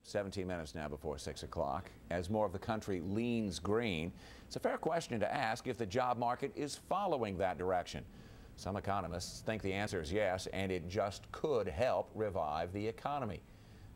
17 minutes now before 6 o'clock. As more of the country leans green, it's a fair question to ask if the job market is following that direction. Some economists think the answer is yes, and it just could help revive the economy.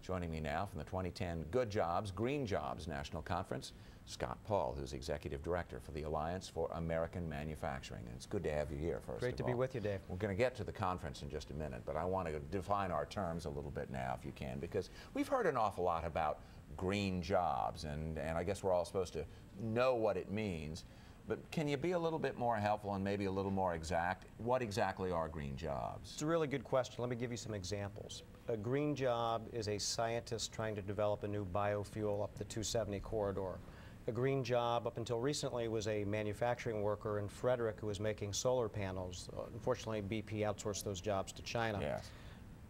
Joining me now from the 2010 Good Jobs, Green Jobs National Conference, Scott Paul, who's Executive Director for the Alliance for American Manufacturing. And it's good to have you here, first of all. Great to be with you, Dave. We're going to get to the conference in just a minute, but I want to define our terms a little bit now, if you can, because we've heard an awful lot about green jobs, and I guess we're all supposed to know what it means. But can you be a little bit more helpful and maybe a little more exact? What exactly are green jobs? It's a really good question. Let me give you some examples. A green job is a scientist trying to develop a new biofuel up the 270 corridor. A green job, up until recently, was a manufacturing worker in Frederick who was making solar panels. Unfortunately, BP outsourced those jobs to China. Yes.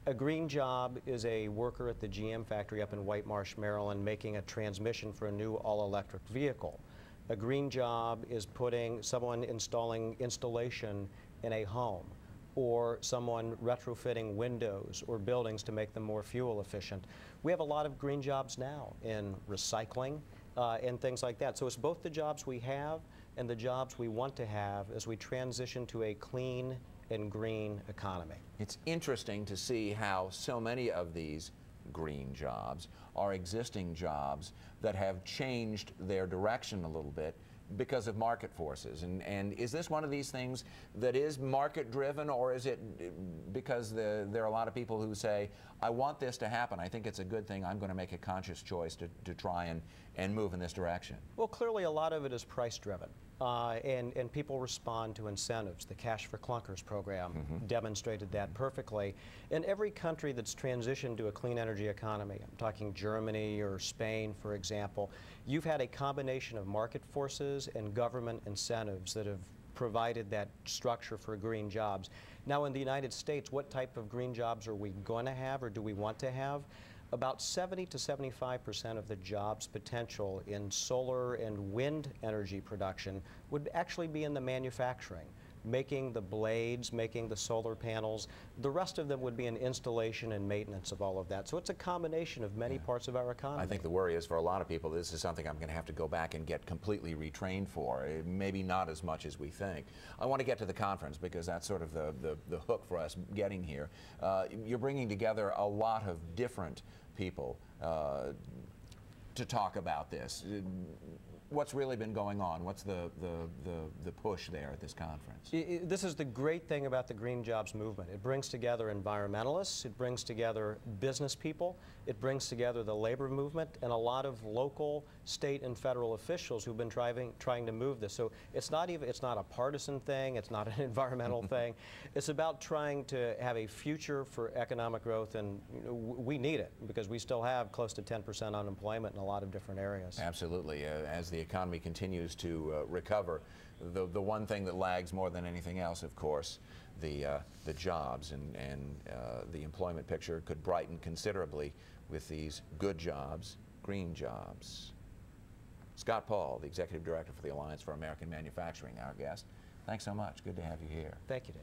A green job is a worker at the GM factory up in White Marsh, Maryland, making a transmission for a new all-electric vehicle. A green job is someone installing insulation in a home, or someone retrofitting windows or buildings to make them more fuel efficient. We have a lot of green jobs now in recycling and things like that. So it's both the jobs we have and the jobs we want to have as we transition to a clean and green economy. It's interesting to see how so many of these green jobs are existing jobs that have changed their direction a little bit because of market forces. And is this one of these things that is market driven, or is it because there are a lot of people who say, I want this to happen, I think it's a good thing, I'm going to make a conscious choice to try and move in this direction? Well, clearly a lot of it is price driven. And people respond to incentives. The Cash for Clunkers program demonstrated that perfectly. In every country that's transitioned to a clean energy economy, I'm talking Germany or Spain, for example, you've had a combination of market forces and government incentives that have provided that structure for green jobs. Now, in the United States, what type of green jobs are we going to have, or do we want to have? About 70 to 75% of the jobs potential in solar and wind energy production would actually be in the manufacturing, making the blades, making the solar panels. The rest of them would be in installation and maintenance of all of that. So it's a combination of many parts of our economy. I think the worry is, for a lot of people, this is something I'm going to have to go back and get completely retrained for. Maybe not as much as we think. I want to get to the conference because that's sort of the hook for us getting here. You're bringing together a lot of different people to talk about this. What's really been going on? What's the push there at this conference? This is the great thing about the Green Jobs movement. It brings together environmentalists, it brings together business people, it brings together the labor movement, and a lot of local, state, and federal officials who've been trying to move this. So it's not a partisan thing, it's not an environmental thing. It's about trying to have a future for economic growth, and we need it because we still have close to 10% unemployment in a lot of different areas. Absolutely. As the economy continues to recover, the one thing that lags more than anything else, of course, the jobs, and the employment picture could brighten considerably with these good jobs, green jobs. Scott Paul, the Executive Director for the Alliance for American Manufacturing, our guest. Thanks so much. Good to have you here. Thank you, Dave.